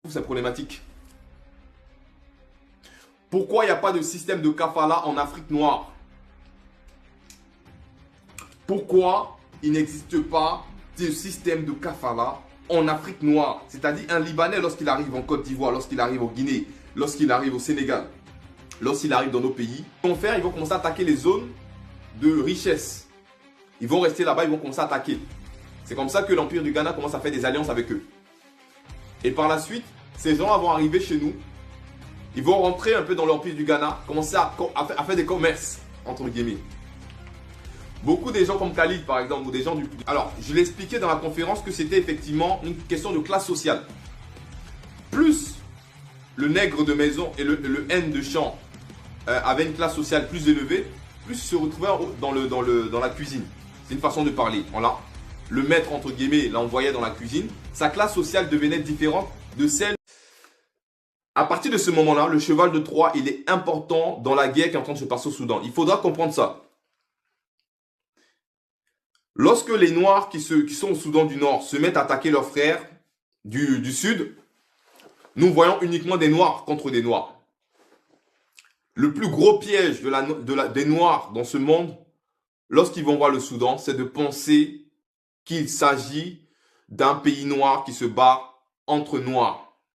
C'est problématique. Pourquoi il n'y a pas de système de kafala en Afrique noire? Pourquoi il n'existe pas de système de kafala en Afrique noire? C'est-à-dire un Libanais lorsqu'il arrive en Côte d'Ivoire, lorsqu'il arrive au Guinée, lorsqu'il arrive au Sénégal, lorsqu'il arrive dans nos pays, ils vont faire, ils vont commencer à attaquer les zones de richesse. Ils vont rester là-bas, ils vont commencer à attaquer. C'est comme ça que l'Empire du Ghana commence à faire des alliances avec eux. Et par la suite, ces gens-là vont arriver chez nous. Ils vont rentrer un peu dans l'Empire du Ghana, commencer à faire des commerces, entre guillemets. Beaucoup des gens comme Khalid, par exemple, ou des gens du... Alors, je l'ai expliqué dans la conférence que c'était effectivement une question de classe sociale. Plus le nègre de maison et le haine de champ avaient une classe sociale plus élevée, plus se retrouvaient dans la cuisine. C'est une façon de parler. Voilà. Le maître, entre guillemets, l'envoyait dans la cuisine. Sa classe sociale devenait différente de celle... À partir de ce moment-là, le cheval de Troie, il est important dans la guerre qui est en train de se passer au Soudan. Il faudra comprendre ça. Lorsque les Noirs qui sont au Soudan du Nord se mettent à attaquer leurs frères du Sud, nous voyons uniquement des Noirs contre des Noirs. Le plus gros piège des Noirs dans ce monde, lorsqu'ils vont voir le Soudan, c'est de penser qu'il s'agit d'un pays noir qui se bat entre Noirs.